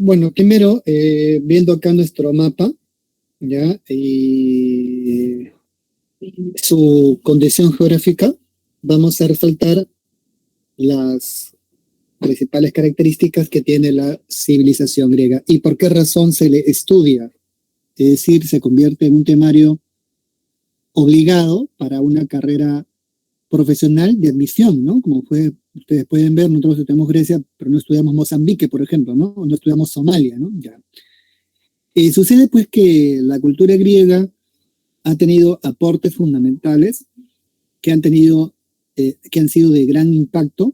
Bueno, primero, viendo acá nuestro mapa, ¿ya? Y su condición geográfica, vamos a resaltar las principales características que tiene la civilización griega y por qué razón se le estudia. Es decir, se convierte en un temario obligado para una carrera profesional de admisión, ¿no? Como ustedes pueden ver, nosotros estudiamos Grecia, pero no estudiamos Mozambique, por ejemplo, ¿no? O no estudiamos Somalia, ¿no? Ya. Sucede pues que la cultura griega ha tenido aportes fundamentales que han sido de gran impacto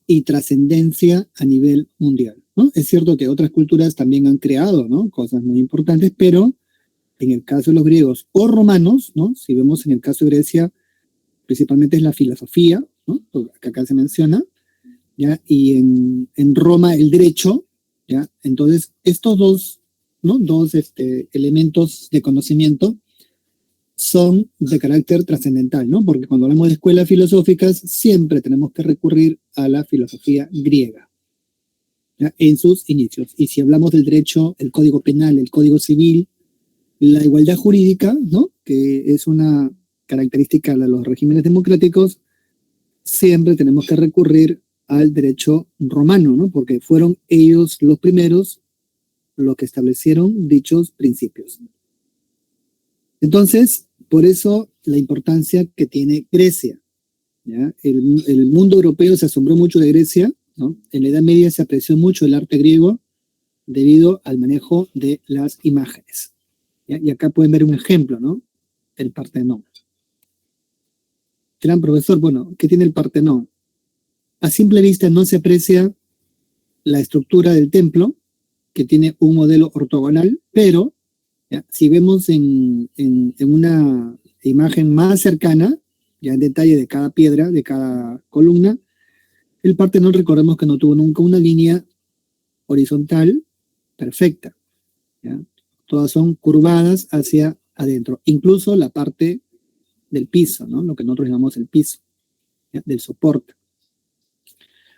y trascendencia a nivel mundial, ¿no? Es cierto que otras culturas también han creado, ¿no? Cosas muy importantes, pero en el caso de los griegos o romanos, ¿no? Si vemos en el caso de Grecia, principalmente es la filosofía, ¿no? Que acá se menciona, ¿ya? Y en Roma el derecho, ¿ya? Entonces, estos dos, ¿no? Elementos de conocimiento son de carácter trascendental, ¿no? Porque cuando hablamos de escuelas filosóficas, siempre tenemos que recurrir a la filosofía griega, ¿ya? En sus inicios. Y si hablamos del derecho, el código penal, el código civil, la igualdad jurídica, ¿no? Que es una característica de los regímenes democráticos, siempre tenemos que recurrir al derecho romano, ¿no? Porque fueron ellos los primeros los que establecieron dichos principios. Entonces, por eso la importancia que tiene Grecia, ¿ya? El mundo europeo se asombró mucho de Grecia, ¿no? En la Edad Media se apreció mucho el arte griego debido al manejo de las imágenes, ¿ya? Y acá pueden ver un ejemplo, ¿no? El Partenón. Dirán, profesor, bueno, ¿qué tiene el Partenón? A simple vista no se aprecia la estructura del templo, que tiene un modelo ortogonal, pero ¿ya? Si vemos en una imagen más cercana, ya en detalle de cada piedra, de cada columna, el Partenón recordemos que no tuvo nunca una línea horizontal perfecta, ¿ya? Todas son curvadas hacia adentro, incluso la parte del piso, ¿no? Lo que nosotros llamamos el piso, ¿ya? Del soporte.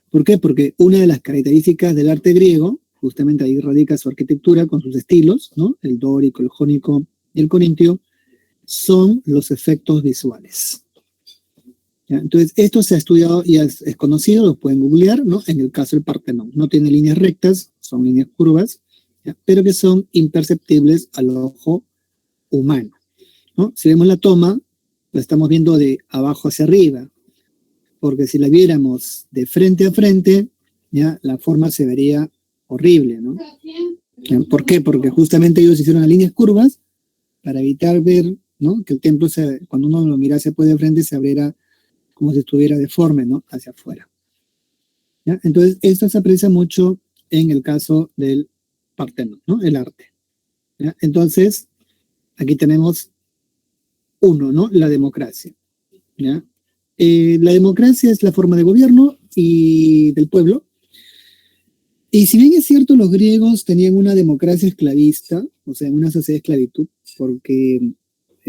¿Por qué? Porque una de las características del arte griego, justamente ahí radica su arquitectura con sus estilos, ¿no? El dórico, el jónico y el corintio, son los efectos visuales. ¿Ya? Entonces, esto se ha estudiado y es conocido, lo pueden googlear, ¿no? En el caso del Partenón. No tiene líneas rectas, son líneas curvas, ¿ya? Pero que son imperceptibles al ojo humano, ¿no? Si vemos la toma, la estamos viendo de abajo hacia arriba, porque si la viéramos de frente a frente, ¿ya? La forma se vería horrible, ¿no? ¿Ya? ¿Por qué? Porque justamente ellos hicieron las líneas curvas para evitar ver, ¿no? Que el templo, cuando uno lo mirase de frente, se abriera como si estuviera deforme, ¿no? Hacia afuera. ¿Ya? Entonces, esto se aprecia mucho en el caso del Partenón, ¿no? El arte. ¿Ya? Entonces, aquí tenemos uno, ¿no? La democracia. ¿Ya? La democracia es la forma de gobierno y del pueblo. Y si bien es cierto, los griegos tenían una democracia esclavista, o sea, una sociedad de esclavitud, porque,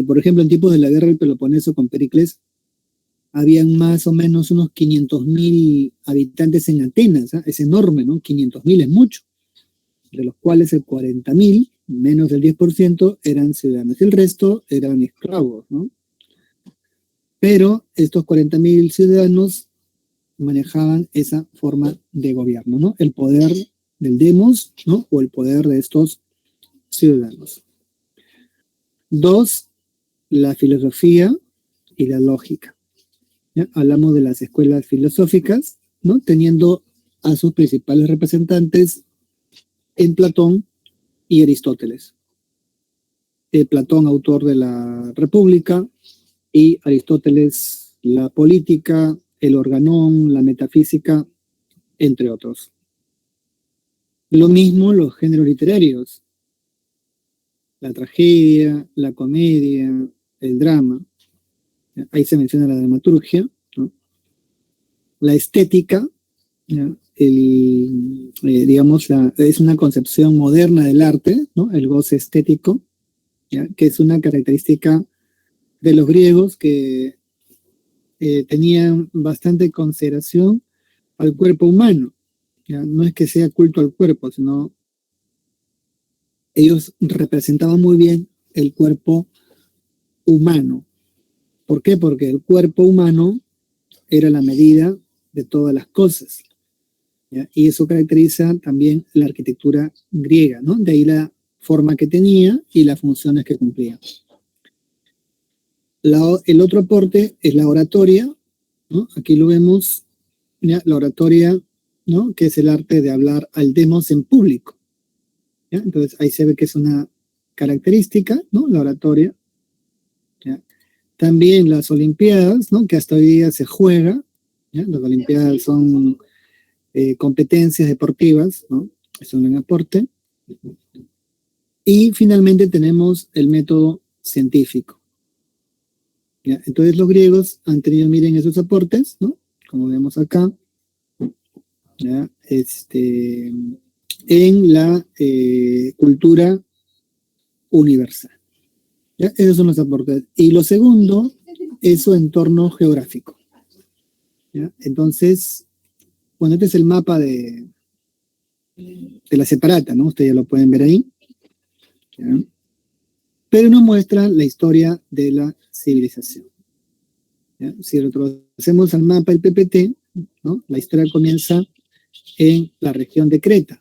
por ejemplo, en tiempos de la guerra del Peloponeso con Pericles, habían más o menos unos 500.000 habitantes en Atenas, ¿eh? Es enorme, ¿no? 500.000 es mucho, de los cuales el 40.000, menos del 10%, eran ciudadanos, y el resto eran esclavos, ¿no? Pero estos 40.000 ciudadanos manejaban esa forma de gobierno, ¿no? El poder del demos, ¿no? O el poder de estos ciudadanos. Dos, la filosofía y la lógica. ¿Ya? Hablamos de las escuelas filosóficas, ¿no? Teniendo a sus principales representantes en Platón y Aristóteles. Platón, autor de la República, y Aristóteles, la política, el organón, la metafísica, entre otros. Lo mismo los géneros literarios, la tragedia, la comedia, el drama. Ahí se menciona la dramaturgia, ¿no? La estética, ¿ya? Digamos, es una concepción moderna del arte, ¿no? El goce estético, ¿ya? Que es una característica de los griegos que tenían bastante consideración al cuerpo humano, ¿ya? No es que sea culto al cuerpo, sino ellos representaban muy bien el cuerpo humano. ¿Por qué? Porque el cuerpo humano era la medida de todas las cosas, ¿ya? Y eso caracteriza también la arquitectura griega, ¿no? De ahí la forma que tenía y las funciones que cumplía. El otro aporte es la oratoria, ¿no? Aquí lo vemos, ¿ya? La oratoria, ¿no? Que es el arte de hablar al demos en público, ¿ya? Entonces ahí se ve que es una característica, ¿no? La oratoria, ¿ya? También las Olimpiadas, ¿no? Que hasta hoy día se juega, ¿ya? Las Olimpiadas son competencias deportivas, ¿no? Es un aporte. Y finalmente tenemos el método científico, ¿ya? Entonces los griegos han tenido, miren, esos aportes, ¿no? Como vemos acá, ¿ya? En la cultura universal, ¿ya? Esos son los aportes. Y lo segundo es su entorno geográfico, ¿ya? Entonces, bueno, este es el mapa de la separata, ¿no? Ustedes ya lo pueden ver ahí, ¿ya? Pero nos muestra la historia de la civilización, ¿ya? Si retrocedemos al mapa del PPT, ¿no? La historia comienza en la región de Creta,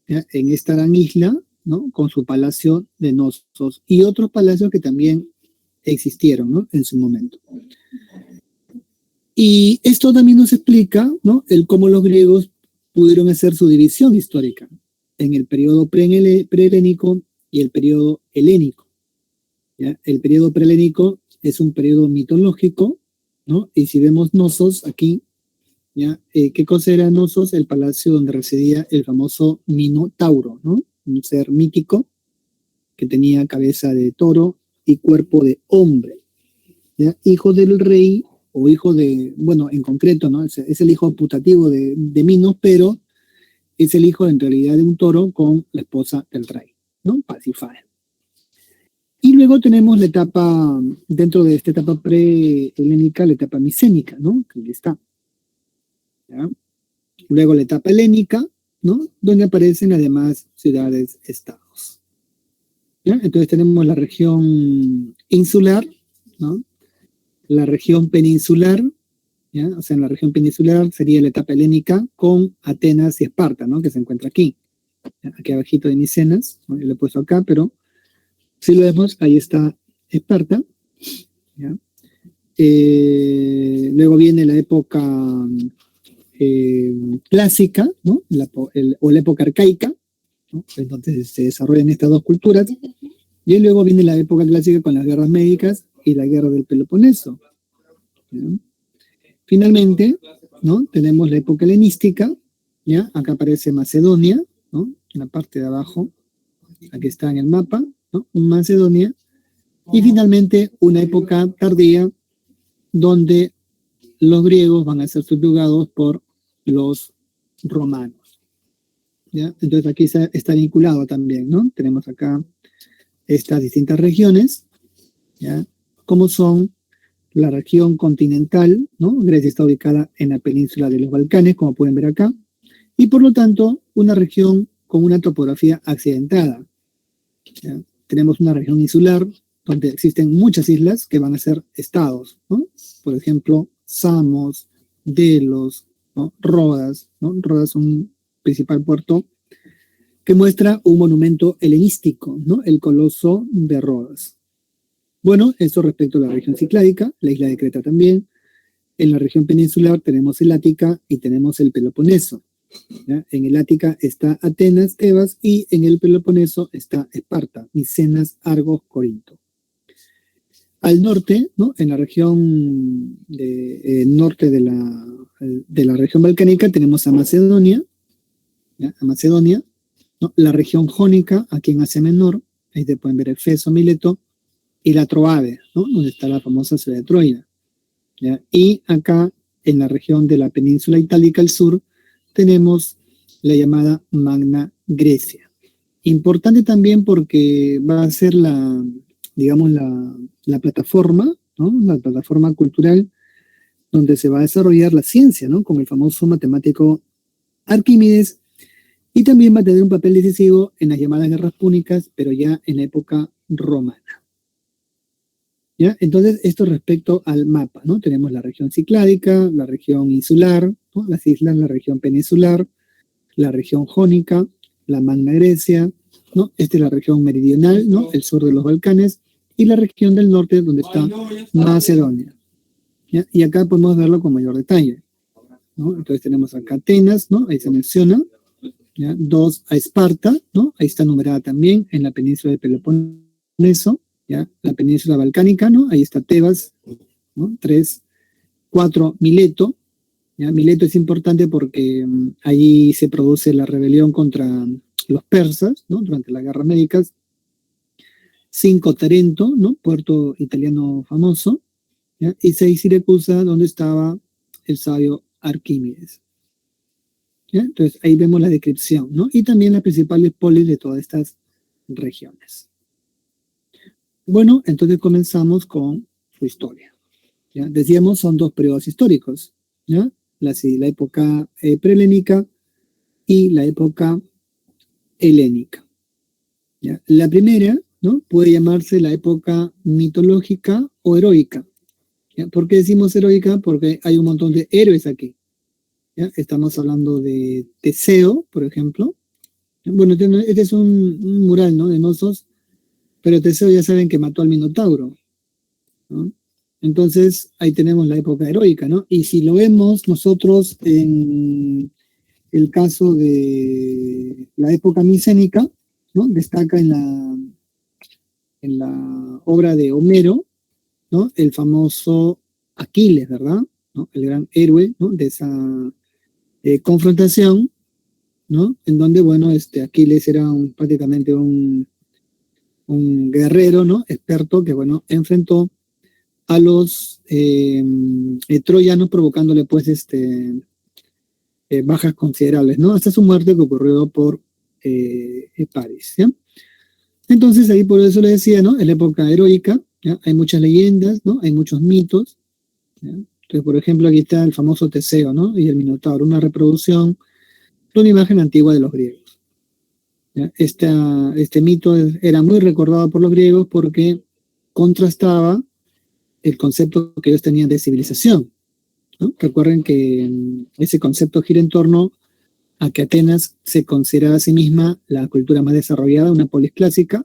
¿ya? En esta gran isla, ¿no? Con su palacio de Knossos y otros palacios que también existieron, ¿no? En su momento. Y esto también nos explica, ¿no? El cómo los griegos pudieron hacer su división histórica en el periodo prehelénico y el periodo helénico, ¿ya? El periodo prehelénico es un periodo mitológico, ¿no? Y si vemos Knossos aquí, ¿ya? ¿Qué cosa era Knossos? El palacio donde residía el famoso Minotauro, ¿no? Un ser mítico que tenía cabeza de toro y cuerpo de hombre, ¿ya? Hijo del rey, o hijo de, bueno, en concreto, ¿no? Es el hijo putativo de Minos, pero es el hijo en realidad de un toro con la esposa del rey, ¿no? Pasífae. Y luego tenemos la etapa, dentro de esta etapa pre-helénica, la etapa micénica, ¿no? Que ahí está, ¿ya? Luego la etapa helénica, ¿no? Donde aparecen además ciudades-estados, ¿ya? Entonces tenemos la región insular, ¿no? La región peninsular, ¿ya? O sea, en la región peninsular sería la etapa helénica con Atenas y Esparta, ¿no? Que se encuentra aquí, ¿ya? Aquí abajito de Micenas, ¿no? Yo lo he puesto acá, pero si lo vemos, ahí está Esparta, ¿ya? Luego viene la época clásica, ¿no? O la época arcaica, ¿no? Entonces se desarrollan estas dos culturas, y luego viene la época clásica con las guerras médicas y la guerra del Peloponeso, ¿ya? Finalmente, ¿no? Tenemos la época helenística, ¿ya? Acá aparece Macedonia, ¿no? En la parte de abajo, aquí está en el mapa, ¿no? Macedonia, y finalmente una época tardía donde los griegos van a ser subyugados por los romanos, ¿ya? Entonces aquí está vinculado también, ¿no? Tenemos acá estas distintas regiones, ¿ya? Como son la región continental, ¿no? Grecia está ubicada en la península de los Balcanes, como pueden ver acá, y por lo tanto una región con una topografía accidentada, ¿ya? Tenemos una región insular donde existen muchas islas que van a ser estados, ¿no? Por ejemplo, Samos, Delos, ¿no? Rodas, ¿no? Rodas es un principal puerto que muestra un monumento helenístico, ¿no? El Coloso de Rodas. Bueno, esto respecto a la región cicládica, la isla de Creta también. En la región peninsular tenemos el Ática y tenemos el Peloponeso, ¿ya? En el Ática está Atenas, Tebas, y en el Peloponeso está Esparta, Micenas, Argos, Corinto. Al norte, ¿no? En la región norte de la región balcánica tenemos a Macedonia, ¿ya? A Macedonia, ¿no? La región jónica, aquí en Asia Menor, ahí te pueden ver Efeso, Mileto, y la Troade, ¿no? Donde está la famosa ciudad de Troya, ¿ya? Y acá, en la región de la península itálica al sur, tenemos la llamada Magna Grecia. Importante también porque va a ser digamos, la plataforma, ¿no? La plataforma cultural donde se va a desarrollar la ciencia, ¿no? Con el famoso matemático Arquímedes Y también va a tener un papel decisivo en las llamadas guerras púnicas, pero ya en la época romana. ¿Ya? Entonces, esto respecto al mapa, ¿no? Tenemos la región cicládica, la región insular, ¿no? Las islas, la región peninsular, la región jónica, la Magna Grecia, ¿no? Esta es la región meridional, ¿no? El sur de los Balcanes, y la región del norte, donde está Macedonia. ¿Ya? Y acá podemos verlo con mayor detalle, ¿no? Entonces tenemos acá Atenas, ¿no? Ahí se menciona, ¿ya? 2 a Esparta, ¿no? Ahí está numerada también en la península de Peloponeso, ¿ya? La península balcánica, ¿no? Ahí está Tebas, ¿no? 3, 4 Mileto, ¿ya? Mileto es importante porque allí se produce la rebelión contra los persas, ¿no? Durante las guerras médicas. 5 Tarento, ¿no? Puerto italiano famoso, ¿ya? Y 6 Siracusa, donde estaba el sabio Arquímedes. ¿Ya? Entonces ahí vemos la descripción, ¿no? Y también las principales polis de todas estas regiones. Bueno, entonces comenzamos con su historia. ¿Ya? Decíamos, son 2 periodos históricos, ¿ya? La época prehelénica y la época helénica. ¿Ya? La primera, ¿no? Puede llamarse la época mitológica o heroica. ¿Ya? ¿Por qué decimos heroica? Porque hay un montón de héroes aquí. ¿Ya? Estamos hablando de Teseo, por ejemplo. Bueno, este es un mural, ¿no? De Nosos, pero Teseo ya saben que mató al Minotauro, ¿no? Entonces, ahí tenemos la época heroica, ¿no? Y si lo vemos nosotros en el caso de la época micénica, ¿no? Destaca en la obra de Homero, ¿no? El famoso Aquiles, ¿verdad? ¿No? El gran héroe, ¿no? De esa confrontación, ¿no? En donde, bueno, Aquiles era prácticamente un guerrero, ¿no? Experto que, bueno, enfrentó a los troyanos provocándole, pues, bajas considerables, ¿no? Hasta su muerte que ocurrió por París, ¿ya? Entonces, ahí por eso le decía, ¿no? En la época heroica, ¿ya? Hay muchas leyendas, ¿no? Hay muchos mitos, ¿ya? Entonces, por ejemplo, aquí está el famoso Teseo, ¿no? Y el Minotauro, una reproducción de una imagen antigua de los griegos. ¿Ya? Este mito era muy recordado por los griegos porque contrastaba el concepto que ellos tenían de civilización, ¿no? Recuerden que ese concepto gira en torno a que Atenas se consideraba a sí misma la cultura más desarrollada, una polis clásica,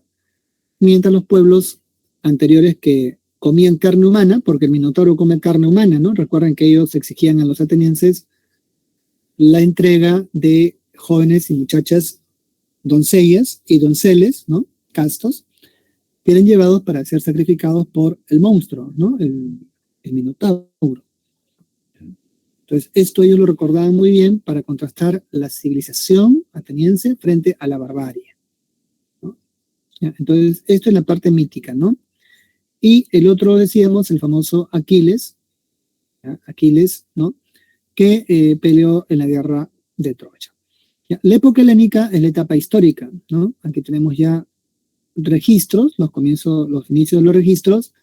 mientras los pueblos anteriores que comían carne humana, porque el Minotauro come carne humana, ¿no? Recuerden que ellos exigían a los atenienses la entrega de jóvenes y muchachas, doncellas y donceles, ¿no? Castos, que eran llevados para ser sacrificados por el monstruo, ¿no? El Minotauro. Entonces, esto ellos lo recordaban muy bien para contrastar la civilización ateniense frente a la barbarie, ¿no? Entonces, esto es la parte mítica, ¿no? Y el otro, decíamos, el famoso Aquiles, ¿ya? Aquiles, ¿no? Que peleó en la guerra de Troya. ¿Ya? La época helénica es la etapa histórica, ¿no? Aquí tenemos ya registros, los inicios de los registros,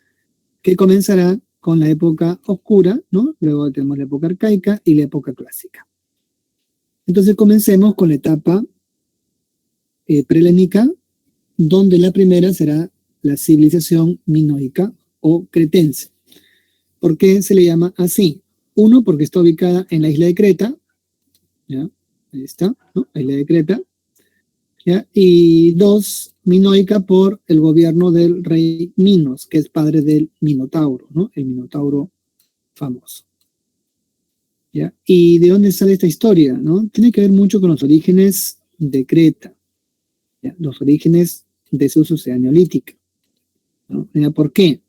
que comenzará con la época oscura, ¿no? Luego tenemos la época arcaica y la época clásica. Entonces comencemos con la etapa prehelénica, donde la primera será la civilización minoica o cretense. ¿Por qué se le llama así? Uno, porque está ubicada en la isla de Creta, ¿ya? Ahí está, ¿no? La isla de Creta. ¿Ya? Y 2, minoica por el gobierno del rey Minos, que es padre del Minotauro, ¿no? El Minotauro famoso. ¿Ya? ¿Y de dónde sale esta historia? ¿No? Tiene que ver mucho con los orígenes de Creta, ¿ya? Los orígenes de su sociedad neolítica, ¿no? ¿Por qué?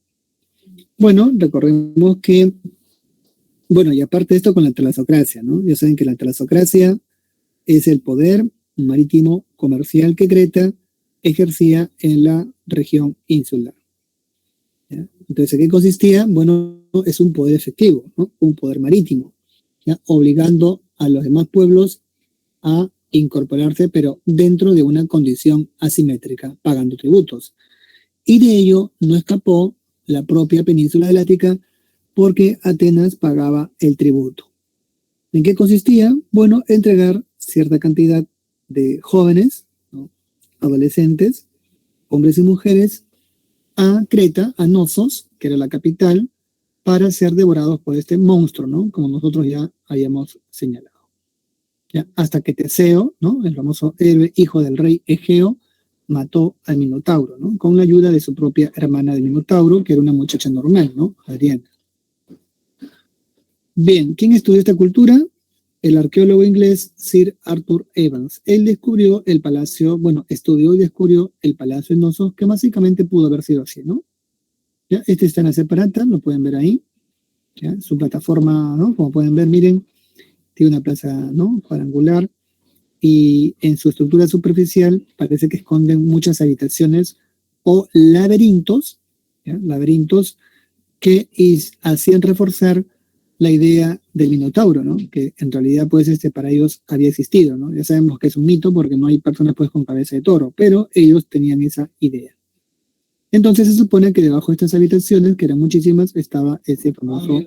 Bueno, recordemos que, bueno, y aparte de esto con la talasocracia, ¿no? Ya saben que la talasocracia es el poder marítimo comercial que Creta ejercía en la región insular. ¿Ya? Entonces, ¿en qué consistía? Bueno, es un poder efectivo, ¿no? Un poder marítimo, ¿ya? Obligando a los demás pueblos a incorporarse, pero dentro de una condición asimétrica, pagando tributos. Y de ello no escapó la propia península del Ática, porque Atenas pagaba el tributo. ¿En qué consistía? Bueno, entregar cierta cantidad de jóvenes, ¿no?, adolescentes, hombres y mujeres, a Creta, a Knossos, que era la capital, para ser devorados por este monstruo, ¿no?, como nosotros ya habíamos señalado. ¿Ya? Hasta que Teseo, ¿no?, el famoso héroe, hijo del rey Egeo, mató al Minotauro, ¿no?, con la ayuda de su propia hermana del Minotauro, que era una muchacha normal, ¿no?, Adriana. Bien, ¿quién estudió esta cultura? El arqueólogo inglés Sir Arthur Evans. Él descubrió el palacio, bueno, estudió y descubrió el palacio de Knossos, que básicamente pudo haber sido así, ¿no? ¿Ya? Este está en la separata, lo pueden ver ahí. ¿Ya? Su plataforma, ¿no?, como pueden ver, miren, tiene una plaza, ¿no?, cuadrangular, y en su estructura superficial parece que esconden muchas habitaciones o laberintos, ¿ya?, laberintos que hacían reforzar la idea del Minotauro, ¿no?, que en realidad pues para ellos había existido, ¿no? Ya sabemos que es un mito porque no hay personas pues con cabeza de toro, pero ellos tenían esa idea. Entonces se supone que debajo de estas habitaciones, que eran muchísimas, estaba ese famoso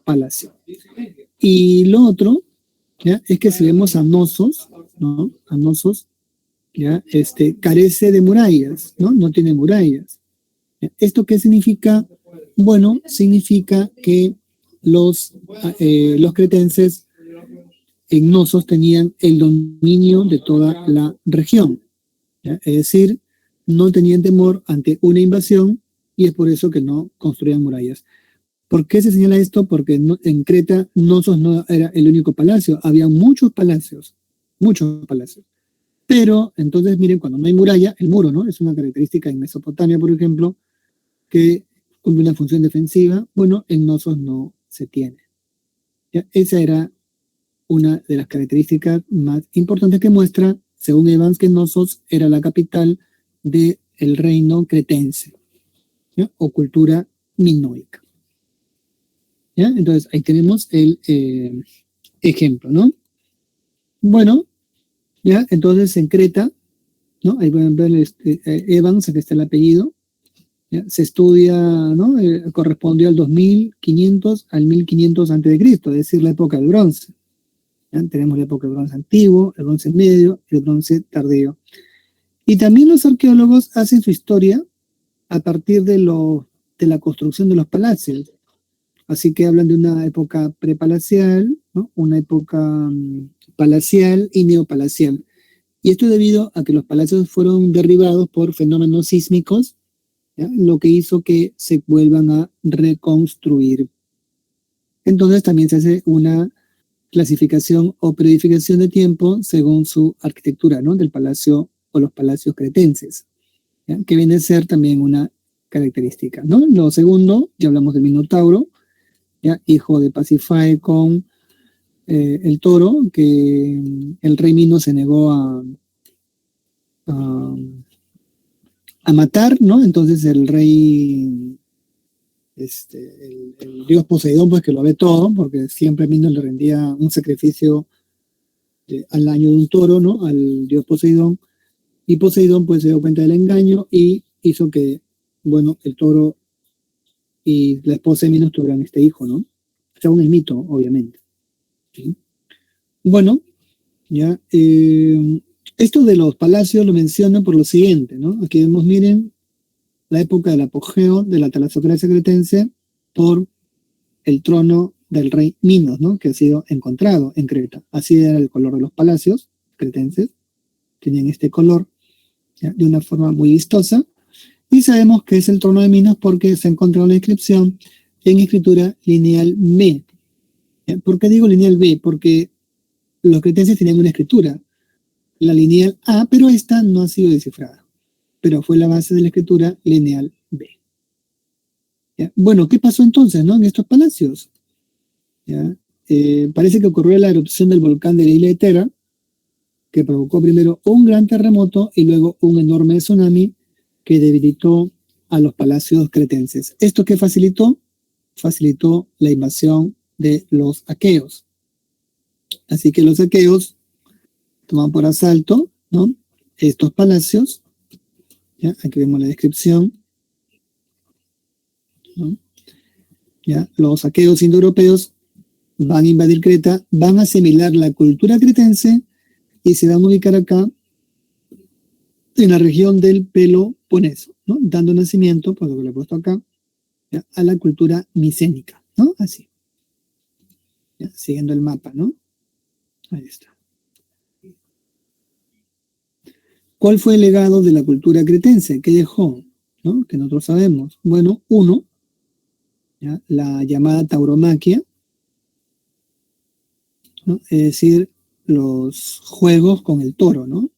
palacio. Y lo otro, ¿ya?, es que si vemos a Knossos, ¿no?, a Knossos, ¿ya?, carece de murallas, ¿no?, no tiene murallas. ¿Ya? ¿Esto qué significa? Bueno, significa que los cretenses en Knossos tenían el dominio de toda la región, ¿ya? Es decir, no tenían temor ante una invasión y es por eso que no construían murallas. ¿Por qué se señala esto? Porque en Creta Knossos no era el único palacio, había muchos palacios, pero entonces miren, cuando no hay muralla, el muro, ¿no?, es una característica en Mesopotamia, por ejemplo, que cumple una función defensiva. Bueno, en Knossos no se tiene. ¿Ya? Esa era una de las características más importantes que muestra, según Evans, que Knossos era la capital del reino cretense, ¿ya?, o cultura minoica. ¿Ya? Entonces, ahí tenemos el ejemplo, ¿no? Bueno, ya, entonces en Creta, ¿no?, ahí pueden ver Evans, aquí está el apellido, ¿ya?, se estudia, ¿no?, correspondió al 2500 al 1500 a.C., es decir, la época del bronce. ¿Ya? Tenemos la época del bronce antiguo, el bronce medio y el bronce tardío. Y también los arqueólogos hacen su historia a partir de la construcción de los palacios. Así que hablan de una época prepalacial, ¿no?, una época palacial y neopalacial. Y esto debido a que los palacios fueron derribados por fenómenos sísmicos, ¿ya?, lo que hizo que se vuelvan a reconstruir. Entonces también se hace una clasificación o preedificación de tiempo según su arquitectura, ¿no?, del palacio o los palacios cretenses, ¿ya?, que viene a ser también una característica, ¿no? Lo segundo, ya hablamos del Minotauro, ¿ya?, hijo de Pasífae con el toro, que el rey Minos se negó a matar, ¿no? Entonces el rey, el dios Poseidón, pues que lo ve todo, porque siempre Minos le rendía un sacrificio al año de un toro, ¿no?, al dios Poseidón, y Poseidón pues se dio cuenta del engaño y hizo que, bueno, el toro y la esposa de Minos tuvieran este hijo, ¿no? Según el mito, obviamente. ¿Sí? Bueno, ya, esto de los palacios lo menciono por lo siguiente, ¿no? Aquí vemos, miren, la época del apogeo de la talasocracia cretense por el trono del rey Minos, ¿no?, que ha sido encontrado en Creta. Así era el color de los palacios cretenses, tenían este color, ¿ya?, de una forma muy vistosa, y sabemos que es el trono de Minos porque se ha encontrado la inscripción en escritura lineal B. ¿Ya? ¿Por qué digo lineal B? Porque los cretenses tenían una escritura, la lineal A, pero esta no ha sido descifrada, pero fue la base de la escritura lineal B. ¿Ya? Bueno, ¿qué pasó entonces, ¿no?, en estos palacios? ¿Ya? Parece que ocurrió la erupción del volcán de la isla de Tera, que provocó primero un gran terremoto y luego un enorme tsunami que debilitó a los palacios cretenses. ¿Esto qué facilitó? Facilitó la invasión de los aqueos. Así que los aqueos toman por asalto, ¿no?, estos palacios. ¿Ya? Aquí vemos la descripción, ¿no? ¿Ya? Los aqueos indoeuropeos van a invadir Creta, van a asimilar la cultura cretense y se van a ubicar acá en la región del Peloponeso, ¿no? Dando nacimiento, por lo que le he puesto acá, ¿ya? A la cultura micénica, ¿no? Así, ¿ya? Siguiendo el mapa, ¿no? Ahí está. ¿Cuál fue el legado de la cultura cretense? ¿Qué dejó? ¿No? Que nosotros sabemos. Bueno, uno, ¿ya? La llamada tauromaquia, ¿no? Es decir, los juegos con el toro, ¿no?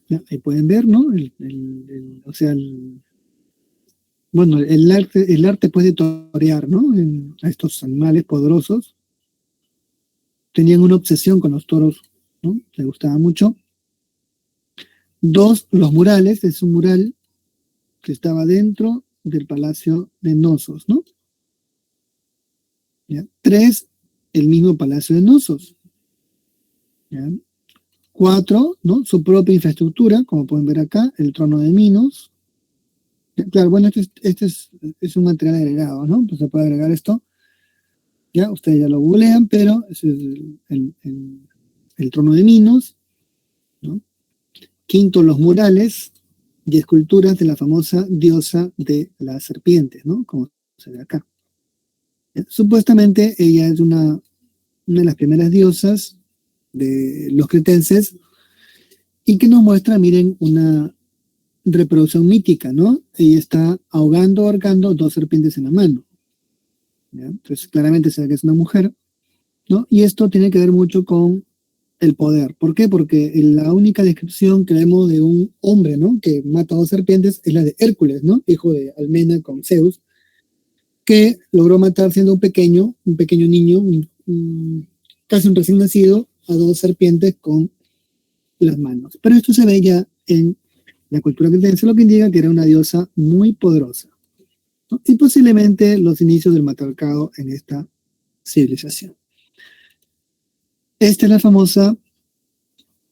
¿Ya? Ahí pueden ver, ¿no? O sea, bueno, el arte puede torear, ¿no? A estos animales poderosos. Tenían una obsesión con los toros, ¿no? Les gustaba mucho. Dos, los murales. Es un mural que estaba dentro del Palacio de Knossos, ¿no? ¿Ya? Tres, el mismo Palacio de Knossos. ¿Ya? Cuatro, ¿no? Su propia infraestructura, como pueden ver acá, el trono de Minos. ¿Ya? Claro, bueno, este es un material agregado, ¿no? Entonces se puede agregar esto. Ya, ustedes ya lo googlean, pero ese es el trono de Minos, ¿no? Quinto, los murales y esculturas de la famosa diosa de las serpientes, ¿no? Como se ve acá. ¿Ya? Supuestamente ella es una de las primeras diosas de los cretenses y que nos muestra, miren, una reproducción mítica, ¿no? Ella está ahogando dos serpientes en la mano. ¿Ya? Entonces claramente se ve que es una mujer, ¿no? Y esto tiene que ver mucho con el poder. ¿Por qué? Porque la única descripción que vemos de un hombre, ¿no? Que mata a dos serpientes es la de Hércules, ¿no? Hijo de Almena con Zeus, que logró matar siendo un pequeño niño, casi un recién nacido, a dos serpientes con las manos. Pero esto se ve ya en la cultura cretense, lo que indica que era una diosa muy poderosa, ¿no? Y posiblemente los inicios del matriarcado en esta civilización. Esta es la famosa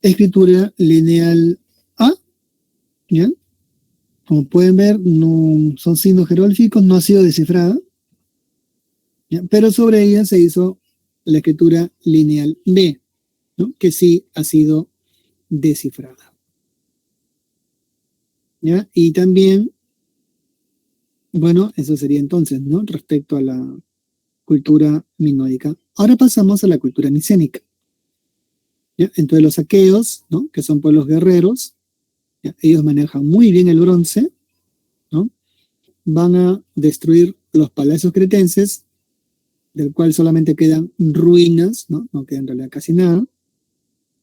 escritura lineal A, ¿ya? Como pueden ver, no son signos jeroglíficos, no ha sido descifrada, ¿ya? Pero sobre ella se hizo la escritura lineal B, ¿no? Que sí ha sido descifrada, ¿ya? Y también, bueno, eso sería entonces, ¿no? Respecto a la cultura minoica. Ahora pasamos a la cultura micénica, ¿ya? Entonces los aqueos, ¿no? Que son pueblos guerreros, ¿ya? Ellos manejan muy bien el bronce, ¿no? Van a destruir los palacios cretenses, del cual solamente quedan ruinas, ¿no? No queda en realidad casi nada,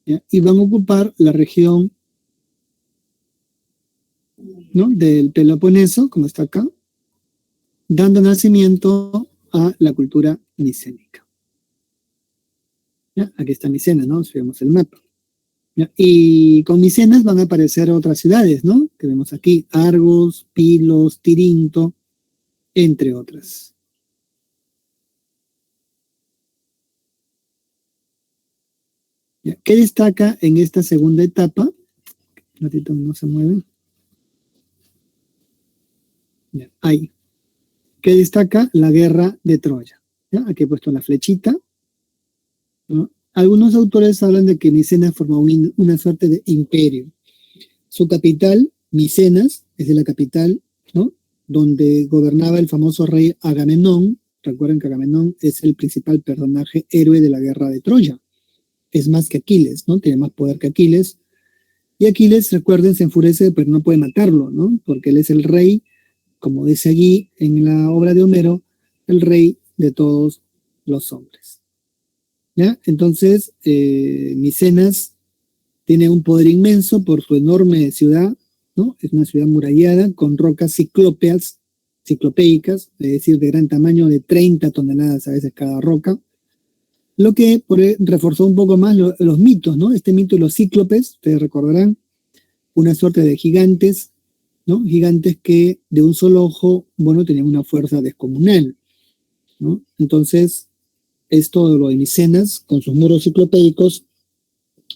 ¿ya? Y van a ocupar la región, ¿no? Del Peloponeso, como está acá, dando nacimiento a la cultura micénica. ¿Ya? Aquí está Micenas, ¿no? Si vemos el mapa. ¿Ya? Y con Micenas van a aparecer otras ciudades, ¿no? Que vemos aquí, Argos, Pilos, Tirinto, entre otras. ¿Ya? ¿Qué destaca en esta segunda etapa? Un ratito no se mueve. ¿Ya? Ahí. ¿Qué destaca? La guerra de Troya. ¿Ya? Aquí he puesto la flechita, ¿no? Algunos autores hablan de que Micenas formó una suerte de imperio. Su capital, Micenas, es de la capital, ¿no? Donde gobernaba el famoso rey Agamenón. Recuerden que Agamenón es el principal personaje héroe de la guerra de Troya. Es más que Aquiles, ¿no? Tiene más poder que Aquiles. Y Aquiles, recuerden, se enfurece, pero no puede matarlo, ¿no? Porque él es el rey, como dice allí en la obra de Homero, el rey de todos los hombres. ¿Ya? Entonces, Micenas tiene un poder inmenso por su enorme ciudad, ¿no? Es una ciudad murallada con rocas ciclópeicas, es decir, de gran tamaño, de 30 toneladas a veces cada roca, lo que reforzó un poco más los mitos, ¿no? Este mito de los cíclopes, ustedes recordarán, una suerte de gigantes, ¿no? Gigantes que de un solo ojo, bueno, tenían una fuerza descomunal, ¿no? Entonces, esto de lo de Micenas, con sus muros ciclopeicos,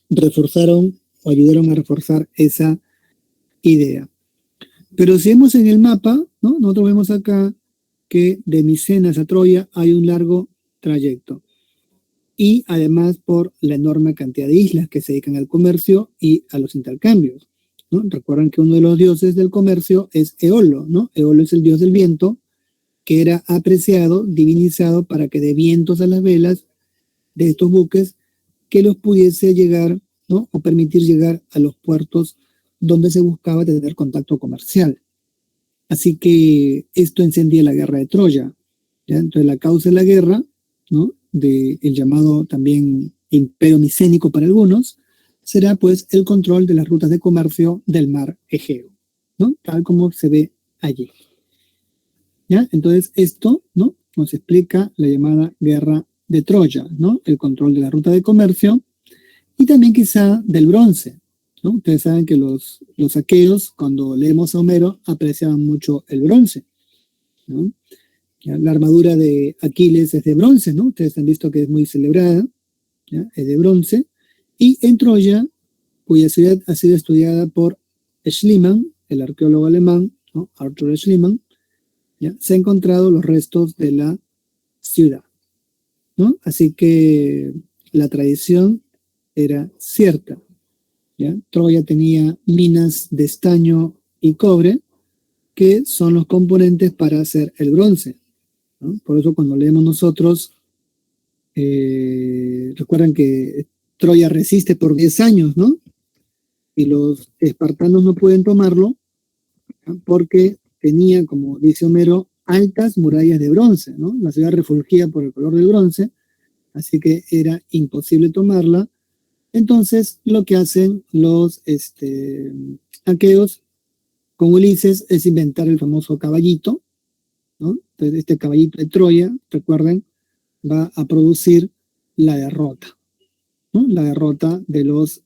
reforzaron o ayudaron a reforzar esa idea. Pero si vemos en el mapa, ¿no? Nosotros vemos acá que de Micenas a Troya hay un largo trayecto. y además por la enorme cantidad de islas que se dedican al comercio y a los intercambios, ¿no? Recuerdan que uno de los dioses del comercio es Eolo, ¿no? Eolo es el dios del viento, que era apreciado, divinizado para que dé vientos a las velas de estos buques que los pudiese llegar, ¿no? O permitir llegar a los puertos donde se buscaba tener contacto comercial. Así que esto encendía la guerra de Troya, ¿ya? Entonces la causa de la guerra, ¿no? Del llamado también imperio micénico para algunos, será pues el control de las rutas de comercio del mar Egeo, ¿no? Tal como se ve allí. ¿Ya? Entonces esto, ¿no? Nos explica la llamada guerra de Troya, ¿no? El control de la ruta de comercio y también quizá del bronce, ¿no? Ustedes saben que los aqueos, cuando leemos a Homero, apreciaban mucho el bronce, ¿no? ¿Ya? La armadura de Aquiles es de bronce, ¿no? Ustedes han visto que es muy celebrada, ¿ya? Es de bronce. Y en Troya, cuya ciudad ha sido estudiada por Schliemann, el arqueólogo alemán, ¿no? Arthur Schliemann, ¿ya? Se han encontrado los restos de la ciudad, ¿no? Así que la tradición era cierta, ¿ya? Troya tenía minas de estaño y cobre, que son los componentes para hacer el bronce, ¿no? Por eso cuando leemos nosotros, recuerdan que Troya resiste por 10 años, ¿no? Y los espartanos no pueden tomarlo, ¿no? Porque tenía, como dice Homero, altas murallas de bronce, ¿no? La ciudad refulgía por el color del bronce, así que era imposible tomarla. Entonces, lo que hacen los aqueos con Ulises es inventar el famoso caballito, ¿no? Entonces, este caballito de Troya, recuerden, va a producir la derrota, ¿no? La derrota de los,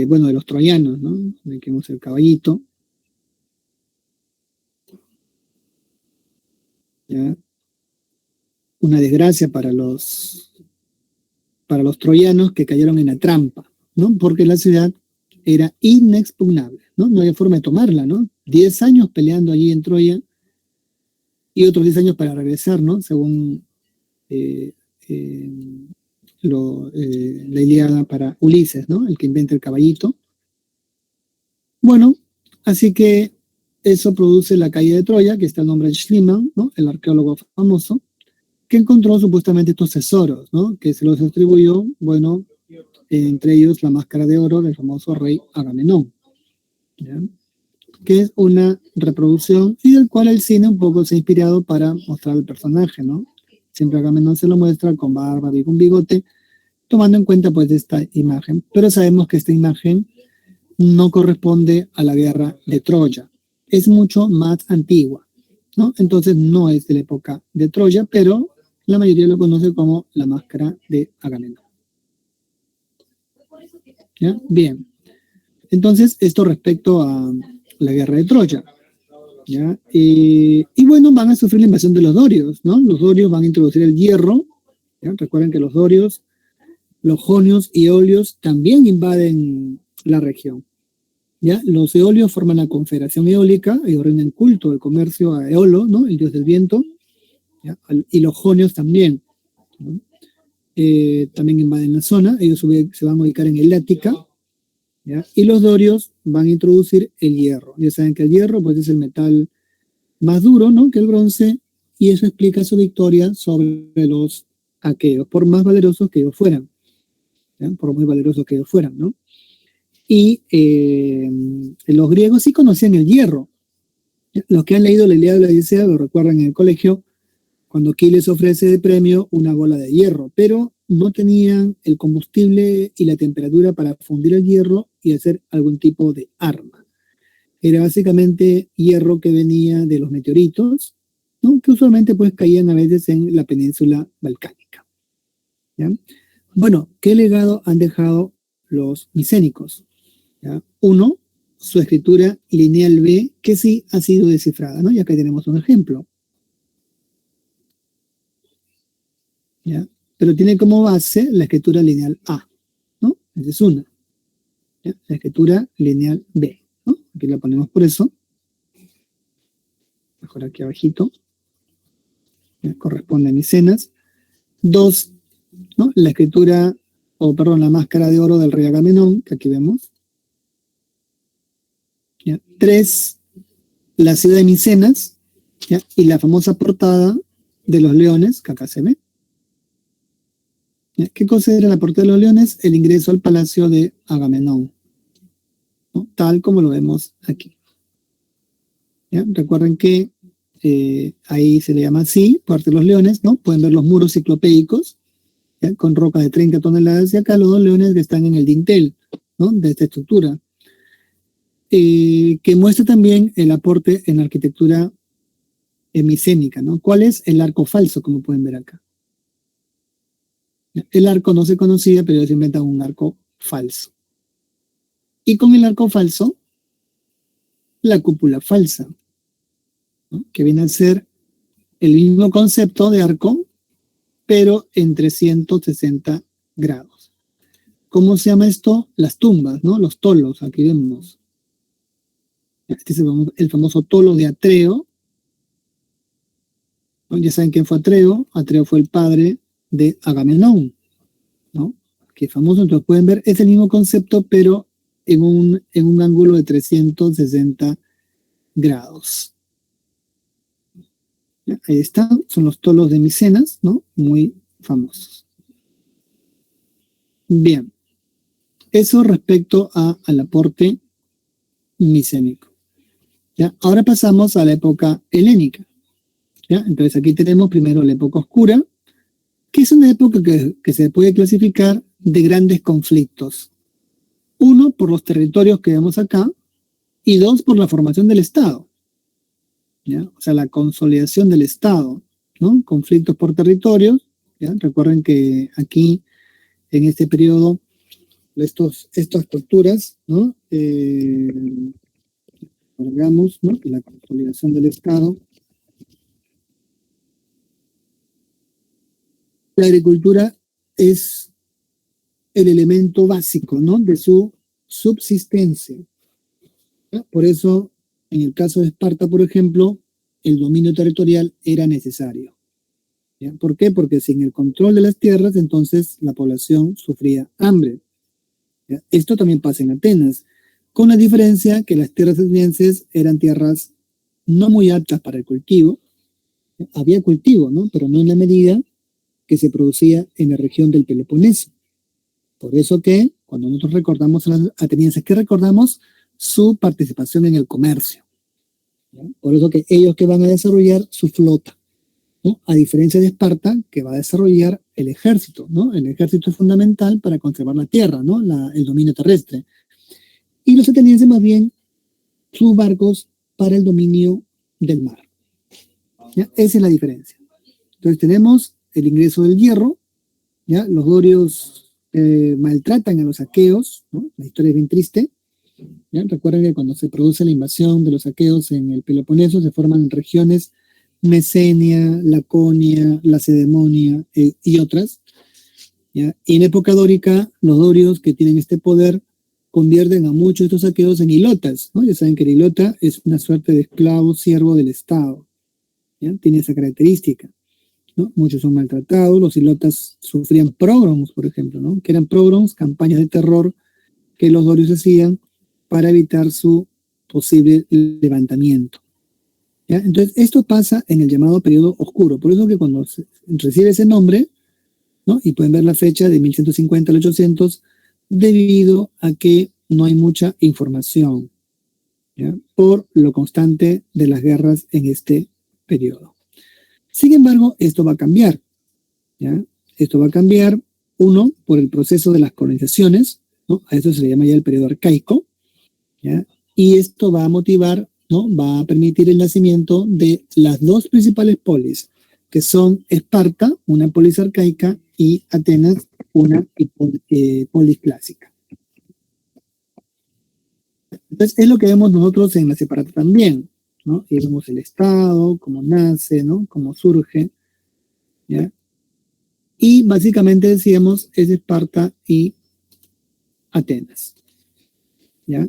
bueno, de los troyanos, ¿no? Vemos el caballito, ¿ya? Una desgracia para los troyanos que cayeron en la trampa, ¿no? Porque la ciudad era inexpugnable, ¿no? No había forma de tomarla, ¿no? 10 años peleando allí en Troya y otros 10 años para regresar, ¿no? Según eh, eh, la Ilíada para Ulises, ¿no? El que inventa el caballito. Bueno, así que eso produce la caída de Troya, que está el nombre de Schliemann, ¿no? El arqueólogo famoso, que encontró supuestamente estos tesoros, ¿no? Que se los atribuyó, bueno, entre ellos la máscara de oro del famoso rey Agamenón, ¿ya? Que es una reproducción y del cual el cine un poco se ha inspirado para mostrar el personaje, ¿no? Siempre Agamenón se lo muestra con barba y con bigote, tomando en cuenta pues esta imagen, pero sabemos que esta imagen no corresponde a la guerra de Troya, es mucho más antigua, ¿no? Entonces no es de la época de Troya, pero la mayoría lo conoce como la máscara de Agamenón. ¿Ya? Bien. Entonces, esto respecto a la guerra de Troya, ¿ya? Y bueno, van a sufrir la invasión de los dorios, ¿no? Los dorios van a introducir el hierro, ¿ya? Recuerden que los dorios, los jonios y eolios también invaden la región, ¿ya? Los eolios forman la confederación eólica, ellos rinden culto del comercio a Eolo, ¿no? El dios del viento, ¿ya? Y los jonios también, ¿no? También invaden la zona, ellos se van a ubicar en el Ática, ¿ya? Y los dorios van a introducir el hierro. Ya saben que el hierro pues, es el metal más duro, ¿no? Que el bronce, y eso explica su victoria sobre los aqueos, por más valerosos que ellos fueran, ¿ya? Por muy valerosos que ellos fueran, ¿no? Y los griegos sí conocían el hierro. Los que han leído la Ilíada y la Odisea lo recuerdan en el colegio, cuando Aquiles ofrece de premio una bola de hierro, pero no tenían el combustible y la temperatura para fundir el hierro y hacer algún tipo de arma. Era básicamente hierro que venía de los meteoritos, ¿no? Que usualmente pues caían a veces en la península balcánica, ¿ya? Bueno, ¿qué legado han dejado los micénicos? ¿Ya? Uno, su escritura lineal B, que sí ha sido descifrada, ¿no? Y acá tenemos un ejemplo, ¿ya? Pero tiene como base la escritura lineal A, ¿no? Esa es una, ¿ya? La escritura lineal B, ¿no? Aquí la ponemos por eso. Mejor aquí abajito. ¿Ya? Corresponde a Micenas. 2, ¿no? La escritura, la máscara de oro del rey Agamenón, que aquí vemos. ¿Ya? 3, la ciudad de Micenas, ¿ya? Y la famosa portada de los leones, que acá se ve. ¿Ya? ¿Qué cosa era la portada de los leones? El ingreso al palacio de Agamenón, ¿no? Tal como lo vemos aquí. ¿Ya? Recuerden que ahí se le llama así, parte de los leones, ¿no? Pueden ver los muros ciclopéicos, ¿ya? Con rocas de 30 toneladas, y acá los 2 leones que están en el dintel, ¿no? De esta estructura, que muestra también el aporte en arquitectura micénica, ¿no? ¿Cuál es el arco falso, como pueden ver acá? El arco no se conocía, pero ellos inventan un arco falso. Y con el arco falso, la cúpula falsa, ¿no? Que viene a ser el mismo concepto de arco, pero en 360 grados. ¿Cómo se llama esto? Las tumbas, ¿no? Los tolos, aquí vemos. Este es el famoso tolo de Atreo, ¿no? Ya saben quién fue Atreo. Atreo fue el padre de Agamenón, ¿no? Que es famoso, entonces pueden ver, es el mismo concepto, pero en un ángulo de 360 grados. ¿Ya? Ahí están, son los tolos de Micenas, ¿no? Muy famosos. Bien, eso respecto al aporte micénico. ¿Ya? Ahora pasamos a la época helénica. ¿Ya? Entonces aquí tenemos primero la época oscura, que es una época que se puede clasificar de grandes conflictos. 1, por los territorios que vemos acá, y 2, por la formación del Estado. ¿Ya? O sea, la consolidación del Estado, ¿no? Conflictos por territorios. ¿Ya? Recuerden que aquí, en este periodo, estas estructuras, ¿no? Cargamos, ¿no? La consolidación del Estado. La agricultura es el elemento básico, ¿no? De su subsistencia. ¿Ya? Por eso, en el caso de Esparta, por ejemplo, el dominio territorial era necesario. ¿Ya? ¿Por qué? Porque sin el control de las tierras, entonces la población sufría hambre. ¿Ya? Esto también pasa en Atenas, con la diferencia que las tierras atenienses eran tierras no muy aptas para el cultivo. ¿Ya? Había cultivo, ¿no? Pero no en la medida que se producía en la región del Peloponeso. Por eso que cuando nosotros recordamos a las atenienses, ¿qué recordamos? Su participación en el comercio. ¿Ya? Por eso que ellos que van a desarrollar su flota, ¿no? A diferencia de Esparta, que va a desarrollar el ejército, ¿no? El ejército es fundamental para conservar la tierra, ¿no? El dominio terrestre. Y los atenienses más bien sus barcos para el dominio del mar. ¿Ya? Esa es la diferencia. Entonces tenemos el ingreso del hierro, ¿ya? Los dorios maltratan a los aqueos, ¿no? La historia es bien triste. ¿Ya? Recuerden que cuando se produce la invasión de los aqueos en el Peloponeso se forman regiones Mesenia, Laconia, Lacedemonia y otras. ¿Ya? Y en época dórica, los dorios que tienen este poder convierten a muchos de estos aqueos en hilotas, ¿no? Ya saben que el hilota es una suerte de esclavo siervo del Estado. ¿Ya? Tiene esa característica, ¿no? Muchos son maltratados, los hilotas sufrían pogroms, por ejemplo, ¿no? Que eran pogroms, campañas de terror que los dorios hacían para evitar su posible levantamiento. ¿Ya? Entonces, esto pasa en el llamado periodo oscuro. Por eso que cuando se recibe ese nombre, ¿no? Y pueden ver la fecha de 1150 al 800, debido a que no hay mucha información, ¿ya? Por lo constante de las guerras en este periodo. Sin embargo, esto va a cambiar, ¿ya? Esto va a cambiar, uno, por el proceso de las colonizaciones, ¿no? A eso se le llama ya el periodo arcaico, ¿ya? Y esto va a motivar, ¿no? Va a permitir el nacimiento de las dos principales polis, que son Esparta, una polis arcaica, y Atenas, una polis clásica. Entonces, es lo que vemos nosotros en la separata también, ¿no? Y vemos el Estado, cómo nace, ¿no? Cómo surge, ¿ya? Y básicamente decíamos es Esparta y Atenas, ¿ya?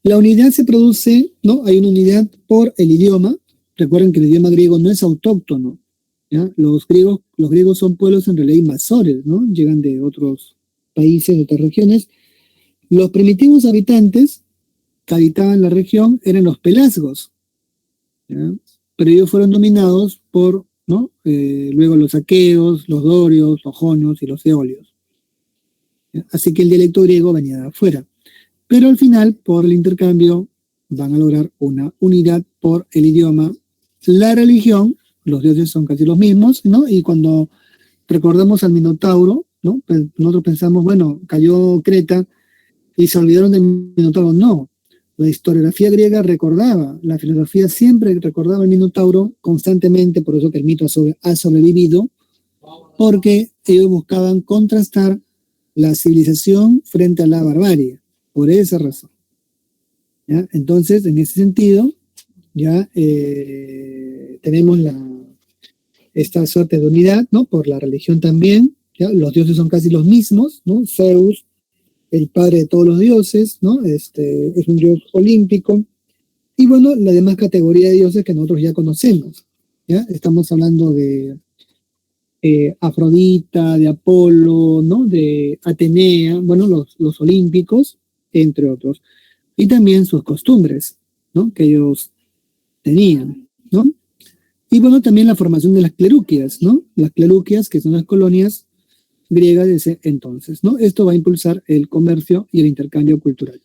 La unidad se produce, ¿no? Hay una unidad por el idioma. Recuerden que el idioma griego no es autóctono, ¿ya? Los griegos los griegos son pueblos en realidad invasores, ¿no? Llegan de otros países, de otras regiones. Los primitivos habitantes que habitaban la región eran los pelasgos, ¿ya? Pero ellos fueron dominados por, ¿no? Luego los aqueos, los dorios, los jonios y los eolios. ¿Ya? Así que el dialecto griego venía de afuera. Pero al final, por el intercambio, van a lograr una unidad por el idioma, la religión, los dioses son casi los mismos, ¿no? Y cuando recordamos al Minotauro, ¿no? Pues nosotros pensamos, bueno, cayó Creta y se olvidaron del Minotauro. No, la historiografía griega recordaba, la filosofía siempre recordaba el Minotauro constantemente, por eso que el mito ha sobrevivido, porque ellos buscaban contrastar la civilización frente a la barbarie, por esa razón. ¿Ya? Entonces, en ese sentido, ya tenemos esta suerte de unidad, ¿no? Por la religión también, ¿ya? Los dioses son casi los mismos, ¿no? Zeus, el padre de todos los dioses, ¿no? Es un dios olímpico. Y bueno, la demás categoría de dioses que nosotros ya conocemos, ¿ya? Estamos hablando de Afrodita, de Apolo, ¿no? De Atenea, bueno, los olímpicos, entre otros. Y también sus costumbres, ¿no? Que ellos tenían, ¿no? Y bueno, también la formación de las clerúquias, ¿no? Las clerúquias, que son las colonias griegas de ese entonces, ¿no? Esto va a impulsar el comercio y el intercambio cultural.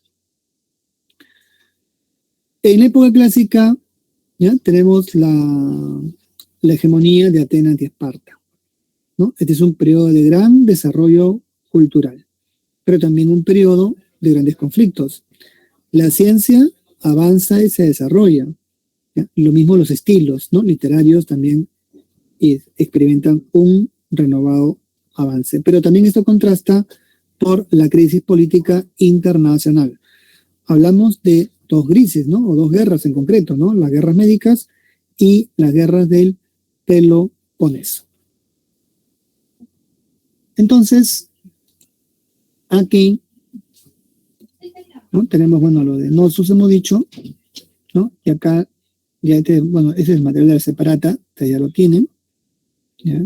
En la época clásica, ¿ya? Tenemos la hegemonía de Atenas y Esparta, ¿no? Este es un periodo de gran desarrollo cultural, pero también un periodo de grandes conflictos. La ciencia avanza y se desarrolla, ¿ya? Lo mismo los estilos, ¿no? Literarios también experimentan un renovado avance. Pero también esto contrasta por la crisis política internacional. Hablamos de dos crisis, ¿no? O dos guerras en concreto, ¿no? Las guerras médicas y las guerras del Peloponeso. Entonces, aquí, ¿no? Tenemos, bueno, lo de Nosus hemos dicho, ¿no? Y acá, ya bueno, ese es el material de la separata, ustedes ya lo tienen, ¿ya?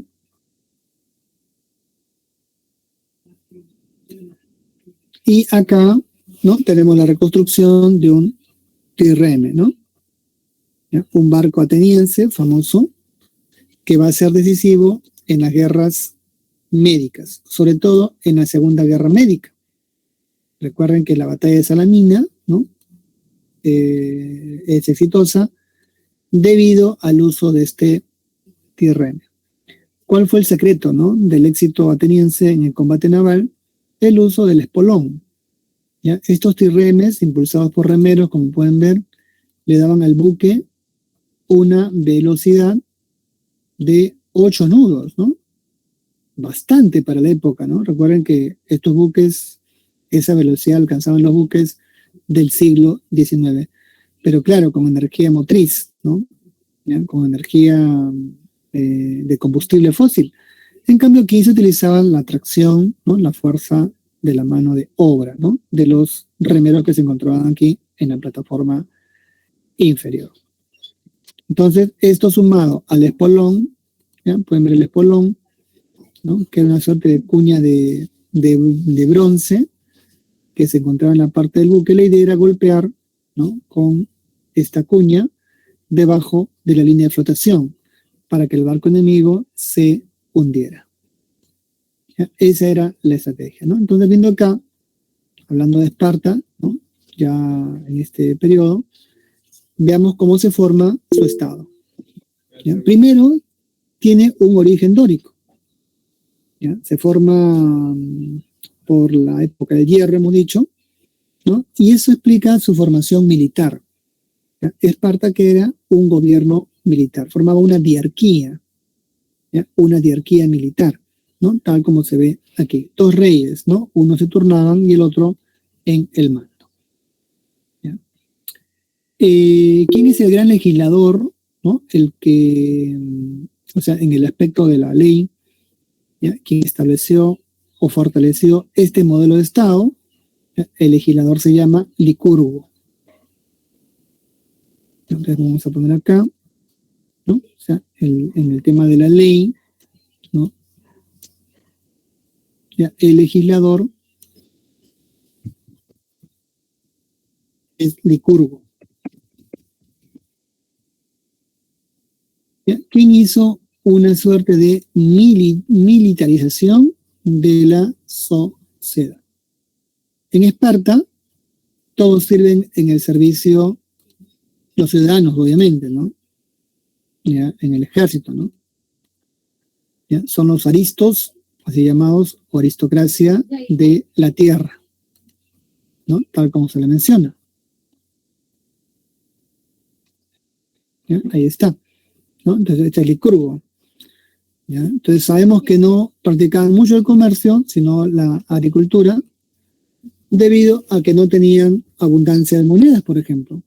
Y acá, ¿no? Tenemos la reconstrucción de un trireme, ¿no? ¿Ya? Un barco ateniense famoso que va a ser decisivo en las guerras médicas, sobre todo en la Segunda Guerra Médica. Recuerden que la batalla de Salamina, ¿no? Es exitosa debido al uso de este trireme. ¿Cuál fue el secreto, ¿no? Del éxito ateniense en el combate naval? El uso del espolón. ¿Ya? Estos trirremes, impulsados por remeros, como pueden ver, le daban al buque una velocidad de 8 nudos, ¿no? Bastante para la época, ¿no? Recuerden que estos buques, esa velocidad alcanzaban los buques del siglo XIX. Pero claro, con energía motriz, ¿no? ¿Ya? Con energía de combustible fósil. En cambio, aquí se utilizaba la tracción, ¿no? La fuerza de la mano de obra, ¿no? De los remeros que se encontraban aquí en la plataforma inferior. Entonces, esto sumado al espolón, ¿ya? Pueden ver el espolón, ¿no? Que es una suerte de cuña de bronce que se encontraba en la parte del buque. La idea era golpear, ¿no? Con esta cuña debajo de la línea de flotación para que el barco enemigo se hundiera. ¿Ya? Esa era la estrategia, ¿no? Entonces, viendo acá, hablando de Esparta, ¿no? Ya en este periodo, veamos cómo se forma su estado. ¿Ya? Primero, tiene un origen dórico. ¿Ya? Se forma por la época del hierro, hemos dicho, ¿no? Y eso explica su formación militar. ¿Ya? Esparta, que era un gobierno militar, formaba una diarquía, ¿ya? Una diarquía militar, ¿no? Tal como se ve aquí. Dos reyes, ¿no? Uno se turnaban y el otro en el mando. ¿Ya? ¿Quién es el gran legislador, ¿no? El que, o sea, en el aspecto de la ley, ¿ya? Quien estableció o fortaleció este modelo de Estado? ¿Ya? El legislador se llama Licurgo. Entonces vamos a poner acá, ¿no? O sea, en el tema de la ley, ¿no? ¿ya? El legislador es Licurgo. ¿Ya? ¿Quién hizo una suerte de militarización de la sociedad? En Esparta, todos sirven en el servicio, los ciudadanos, obviamente, ¿no? ¿Ya? En el ejército, ¿no? ¿Ya? Son los aristos, así llamados, o aristocracia de la tierra, ¿no? Tal como se le menciona. ¿Ya? Ahí está, ¿no? Entonces, este es Licurgo. ¿Ya? Entonces, sabemos que no practicaban mucho el comercio, sino la agricultura, debido a que no tenían abundancia de monedas, por ejemplo,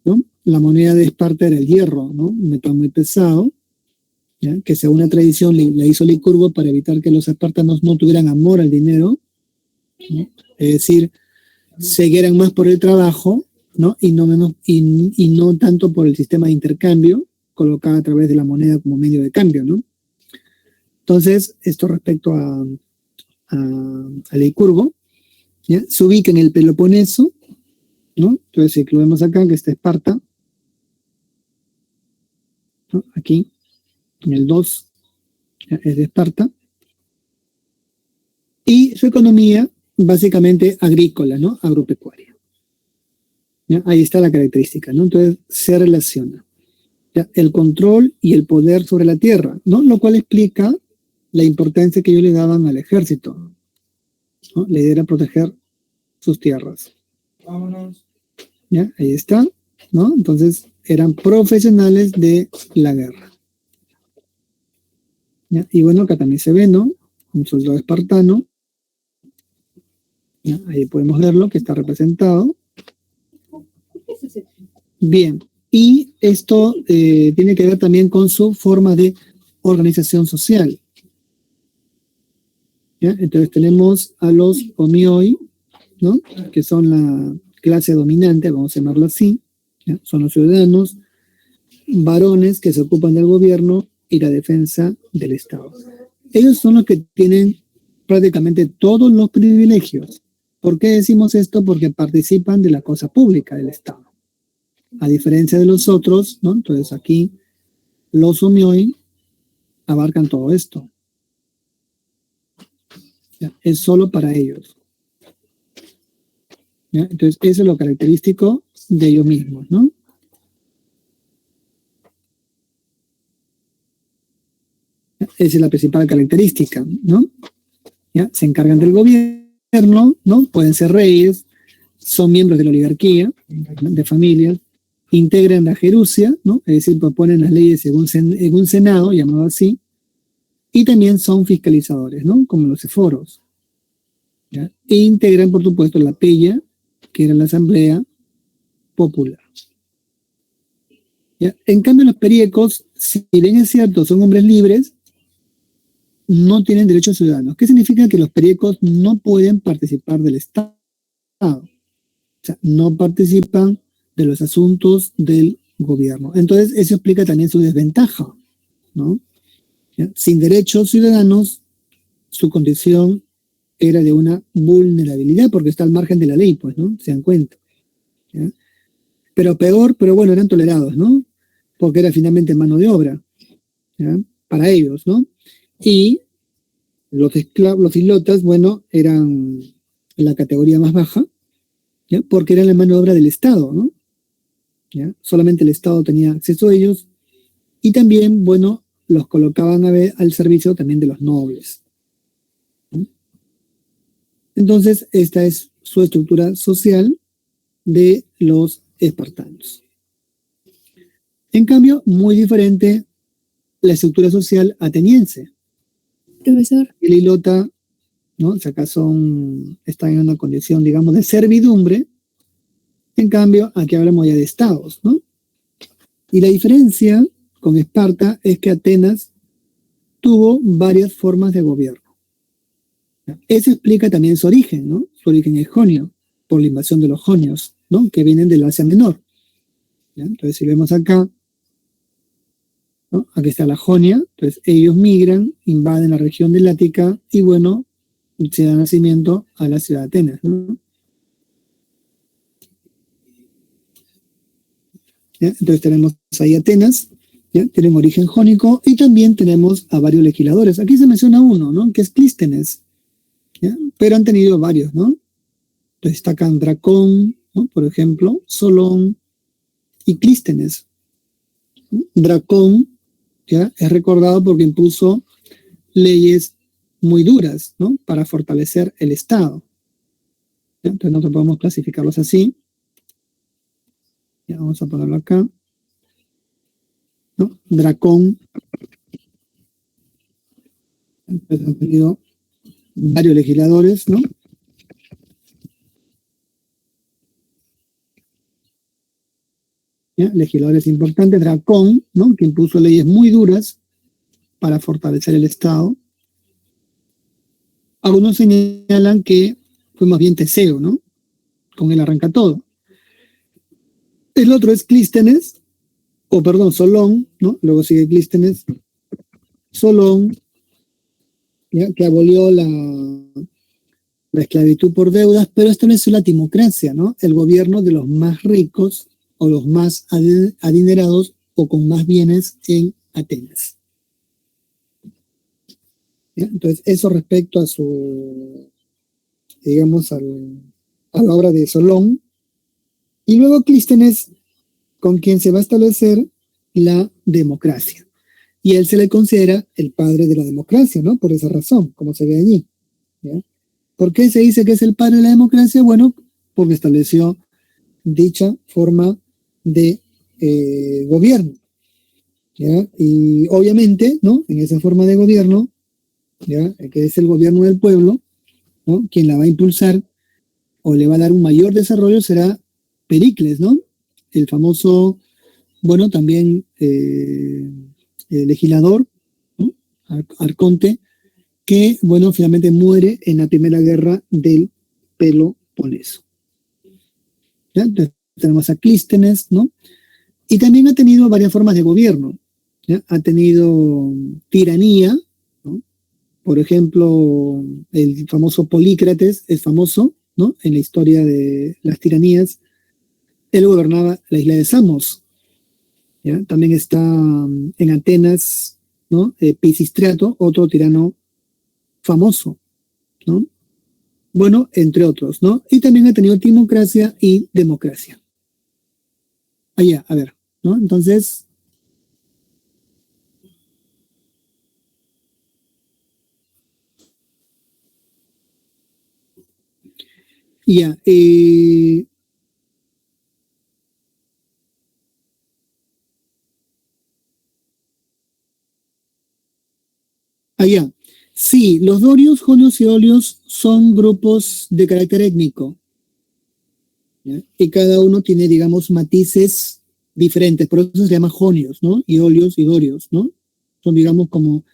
¿no? La moneda de Esparta era el hierro, ¿no? Un metal muy pesado, ¿ya? Que según la tradición le hizo Licurgo para evitar que los espartanos no tuvieran amor al dinero, ¿no? Es decir, se guiaran más por el trabajo, ¿no? Y no tanto por el sistema de intercambio colocado a través de la moneda como medio de cambio, ¿no? Entonces, esto respecto a Licurgo, ¿ya? Se ubica en el Peloponeso, ¿no? Entonces, si lo vemos acá, que está Esparta, ¿no? Aquí, en el 2, ¿ya? Es de Esparta. Y su economía, básicamente agrícola, ¿no? Agropecuaria. ¿Ya? Ahí está la característica, ¿no? Entonces, se relaciona, ¿ya? El control y el poder sobre la tierra, ¿no? Lo cual explica la importancia que ellos le daban al ejército, ¿no? La idea era proteger sus tierras. Vámonos. ¿Ya? Ahí está, ¿no? Entonces, eran profesionales de la guerra. ¿Ya? Y bueno, acá también se ve, ¿no? Un soldado espartano. ¿Ya? Ahí podemos verlo, que está representado. Bien, y esto tiene que ver también con su forma de organización social. ¿Ya? Entonces tenemos a los homioi, ¿no? Que son la clase dominante, vamos a llamarlo así, ¿ya? Son los ciudadanos varones que se ocupan del gobierno y la defensa del Estado. Ellos son los que tienen prácticamente todos los privilegios. ¿Por qué decimos esto? Porque participan de la cosa pública del Estado. A diferencia de los otros, ¿no? Entonces aquí los homioi abarcan todo esto. ¿Ya? Es solo para ellos. ¿Ya? Entonces eso es lo característico de ellos mismos, ¿no? Esa es la principal característica, ¿no? ¿Ya? Se encargan del gobierno, ¿no? Pueden ser reyes, son miembros de la oligarquía, ¿no? De familias, integran la jerusia, ¿no? Es decir, proponen las leyes en un senado, llamado así, y también son fiscalizadores, ¿no? Como los eforos. ¿Ya? E integran, por supuesto, la peya, que era la asamblea popular. ¿Ya? En cambio, los periecos, si bien es cierto, son hombres libres, no tienen derechos ciudadanos. ¿Qué significa? Que los periecos no pueden participar del Estado. O sea, no participan de los asuntos del gobierno. Entonces, eso explica también su desventaja, ¿no? ¿Ya? Sin derechos ciudadanos, su condición era de una vulnerabilidad, porque está al margen de la ley, pues, ¿no? Se dan cuenta. ¿Ya? Pero peor, pero bueno, eran tolerados, ¿no? Porque era finalmente mano de obra, ¿ya? Para ellos, ¿no? Y los esclavos, los islotas, bueno, eran la categoría más baja, ¿ya? Porque eran la mano de obra del Estado, ¿no? ¿Ya? Solamente el Estado tenía acceso a ellos y también, bueno, los colocaban al servicio también de los nobles. ¿No? Entonces, esta es su estructura social de los espartanos. En cambio, muy diferente la estructura social ateniense. Profesor. El hilota, ¿no? O sea, acá están en una condición, digamos, de servidumbre. En cambio, aquí hablamos ya de estados, ¿no? Y la diferencia con Esparta es que Atenas tuvo varias formas de gobierno. Eso explica también su origen, ¿no? Su origen es jonio, por la invasión de los jonios, ¿no? Que vienen del Asia Menor. ¿Ya? Entonces, si vemos acá, ¿no? Aquí está la Jonia, entonces ellos migran, invaden la región del Ática y bueno, se da nacimiento a la ciudad de Atenas, ¿no? ¿Ya? Entonces tenemos ahí Atenas, ¿ya? Tienen origen jónico, y también tenemos a varios legisladores. Aquí se menciona uno, ¿no? Que es Clístenes, ¿ya? Pero han tenido varios, ¿no? Entonces destacan Dracón, ¿no? Por ejemplo, Solón y Clístenes. Dracón, ¿ya? Es recordado porque impuso leyes muy duras, ¿no? Para fortalecer el Estado. ¿Ya? Entonces nosotros podemos clasificarlos así. Ya vamos a ponerlo acá, ¿no? Dracón. Entonces han tenido varios legisladores, ¿no? ¿Ya? Legisladores importantes. Dracón, ¿no? Que impuso leyes muy duras para fortalecer el Estado. Algunos señalan que fue más bien Teseo, ¿no? Con él arranca todo. El otro es Clístenes, o perdón, Solón, ¿no? Luego sigue Clístenes, Solón, ¿ya? Que abolió la esclavitud por deudas, pero estableció la timocracia, ¿no? El gobierno de los más ricos o los más adinerados o con más bienes en Atenas. ¿Ya? Entonces, eso respecto a su, digamos, a la obra de Solón. Y luego Clístenes, con quien se va a establecer la democracia. Y él se le considera el padre de la democracia, ¿no? Por esa razón, como se ve allí. ¿Ya? ¿Por qué se dice que es el padre de la democracia? Bueno, porque estableció dicha forma de gobierno. ¿Ya? Y obviamente, ¿no? En esa forma de gobierno, ¿ya? Que es el gobierno del pueblo, ¿no? Quien la va a impulsar o le va a dar un mayor desarrollo será Pericles, ¿no? El famoso, bueno, también legislador, ¿no? Arconte, que, bueno, finalmente muere en la primera guerra del Peloponeso. ¿Ya? Entonces, tenemos a Clístenes, ¿no? Y también ha tenido varias formas de gobierno, ¿ya? Ha tenido tiranía, ¿no? Por ejemplo, el famoso Polícrates es famoso, ¿no? En la historia de las tiranías. Él gobernaba la isla de Samos, ¿ya? También está en Atenas, ¿no? Pisistrato, otro tirano famoso, ¿no? Bueno, entre otros, ¿no? Y también ha tenido timocracia y democracia. Allá, a ver, ¿no? Entonces, ya, allá. Sí, los dorios, jonios y olios son grupos de carácter étnico, ¿ya? Y cada uno tiene, digamos, matices diferentes, por eso se llama jonios, ¿no? Y olios y dorios, ¿no? Son, digamos, como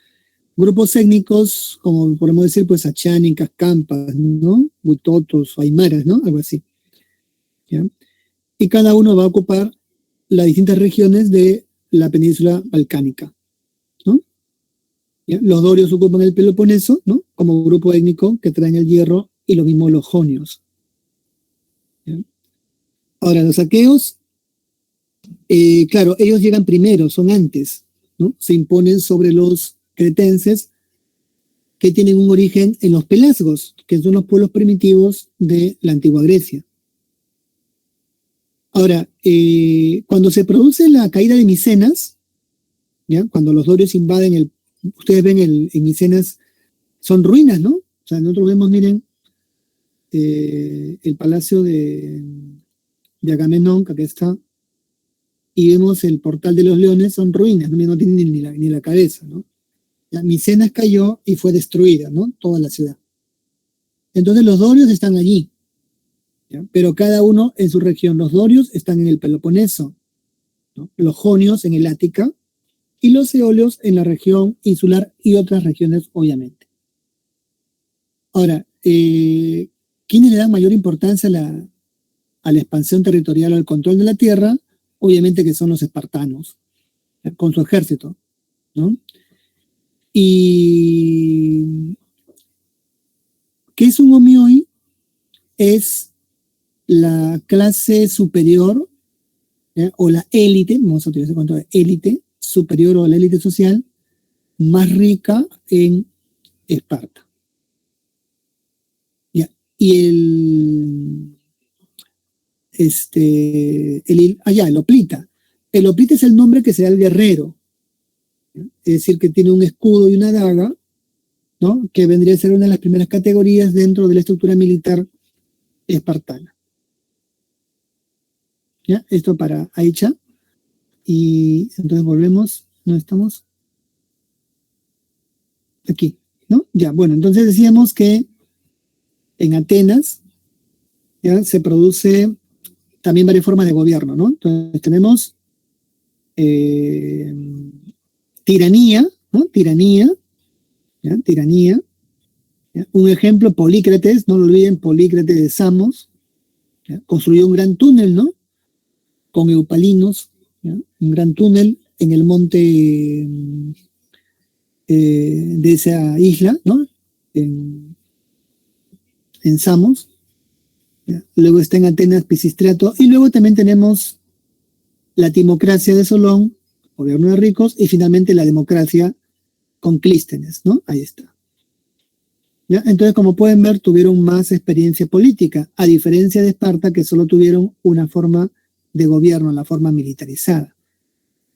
grupos étnicos, como podemos decir, pues achánicas, campas, ¿no? Huitotos, aymaras, ¿no? Algo así, ¿ya? Y cada uno va a ocupar las distintas regiones de la península balcánica, ¿no? ¿Ya? Los dorios ocupan el Peloponeso, ¿no? Como grupo étnico que traen el hierro, y lo mismo los jonios, ¿ya? Ahora, los aqueos, claro, ellos llegan primero, son antes, ¿no? Se imponen sobre los cretenses, que tienen un origen en los pelasgos, que son los pueblos primitivos de la antigua Grecia. Ahora, cuando se produce la caída de Micenas, ¿ya? Cuando los dorios invaden ustedes ven en Micenas, son ruinas, ¿no? O sea, nosotros vemos, miren, el palacio de Agamenón, que aquí está, y vemos el portal de los leones, son ruinas, no tienen ni la cabeza, ¿no? Ya, Micenas cayó y fue destruida, ¿no? Toda la ciudad. Entonces los dorios están allí, ¿ya? Pero cada uno en su región. Los dorios están en el Peloponeso, ¿no? Los jonios en el Ática y los eolios en la región insular y otras regiones, obviamente. Ahora, ¿quiénes le dan mayor importancia a la expansión territorial o al control de la tierra? Obviamente que son los espartanos, ¿ya? Con su ejército, ¿no? Y ¿Qué es un homioi? Es la clase superior, o la élite, vamos a utilizar cuanto de élite, superior o la élite social, más rica en Esparta. ¿Ya? Y el hoplita. El hoplita es el nombre que se da al guerrero. ¿Ya? Es decir, que tiene un escudo y una daga, ¿no? Que vendría a ser una de las primeras categorías dentro de la estructura militar espartana. ¿Ya? Esto para Aicha. Y entonces volvemos, ¿no estamos? Aquí, ¿no? Ya, bueno, entonces decíamos que en Atenas ya se produce también varias formas de gobierno, ¿no? Entonces tenemos tiranía, ¿no? Tiranía, ¿ya? Tiranía. ¿Ya? Un ejemplo, Polícrates, no lo olviden, Polícrates de Samos, ¿ya? Construyó un gran túnel, ¿no? Con eupalinos, ¿ya? Un gran túnel en el monte de esa isla, ¿no? En Samos. ¿Ya? Luego está en Atenas Pisistrato, y luego también tenemos la timocracia de Solón, gobierno de ricos, y finalmente la democracia con Clístenes, ¿no? Ahí está. ¿Ya? Entonces, como pueden ver, tuvieron más experiencia política, a diferencia de Esparta, que solo tuvieron una forma de gobierno, la forma militarizada.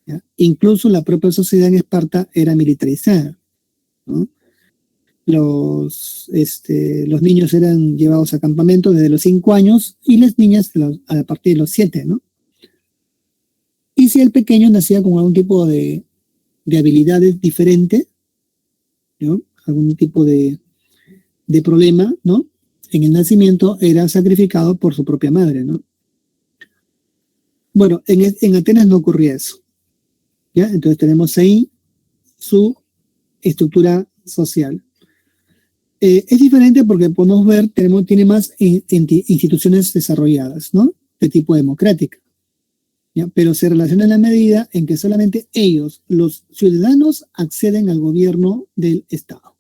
¿Ya? Incluso la propia sociedad en Esparta era militarizada, ¿no? Los niños eran llevados a campamento desde los 5 años y las niñas a partir de los 7, ¿no? Y si el pequeño nacía con algún tipo de habilidades diferentes, ¿no? Algún tipo de problema, ¿no? En el nacimiento era sacrificado por su propia madre, ¿no? Bueno, en Atenas no ocurría eso, ¿ya? Entonces tenemos ahí su estructura social. Es diferente porque podemos ver, tiene más instituciones desarrolladas, ¿no? De tipo democrática, ¿ya? Pero se relaciona en la medida en que solamente ellos, los ciudadanos, acceden al gobierno del Estado.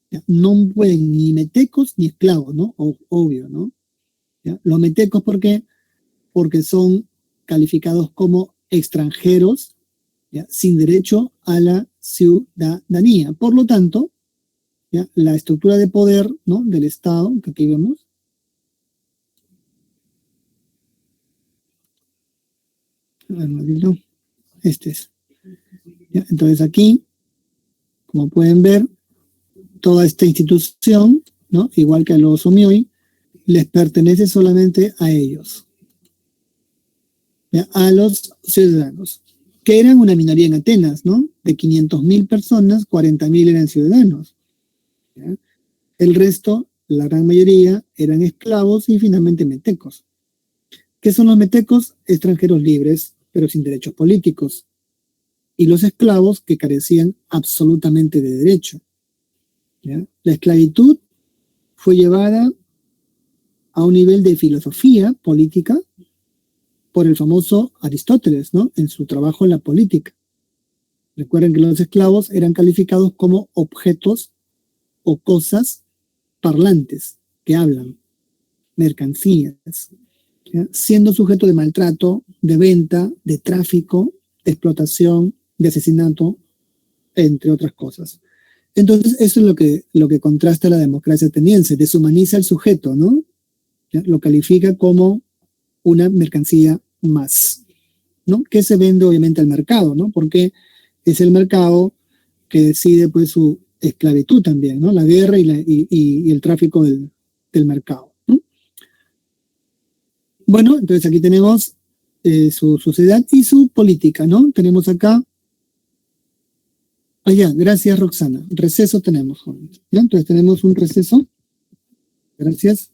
¿Ya? No pueden ni metecos ni esclavos, ¿no? Obvio, ¿no? ¿Ya? Los metecos, ¿por qué? Porque son calificados como extranjeros, ¿ya? Sin derecho a la ciudadanía. Por lo tanto, ¿ya? La estructura de poder, ¿no? Del Estado, que aquí vemos, este es. ¿Ya? Entonces aquí, como pueden ver, toda esta institución, ¿no? Igual que a los homioi, les pertenece solamente a ellos, ¿ya? A los ciudadanos, que eran una minoría en Atenas, ¿no? De 500.000 personas, 40.000 eran ciudadanos, ¿ya? El resto, la gran mayoría, eran esclavos y finalmente metecos. ¿Qué son los metecos? Extranjeros libres, pero sin derechos políticos. Y los esclavos que carecían absolutamente de derecho, ¿ya? La esclavitud fue llevada a un nivel de filosofía política por el famoso Aristóteles, ¿no? En su trabajo en la política. Recuerden que los esclavos eran calificados como objetos o cosas parlantes que hablan, mercancías, ¿ya? Siendo sujeto de maltrato, de venta, de tráfico, de explotación, de asesinato, entre otras cosas. Entonces, eso es lo que contrasta la democracia ateniense, deshumaniza al sujeto, ¿no? ¿Ya? Lo califica como una mercancía más, ¿no? Que se vende obviamente al mercado, ¿no? Porque es el mercado que decide pues su esclavitud también, ¿no? La guerra y el tráfico del mercado, ¿no? Bueno, entonces aquí tenemos su sociedad y su política, ¿no? Tenemos acá, gracias Roxana, receso tenemos, jóvenes, ¿ya? Entonces tenemos un receso, gracias.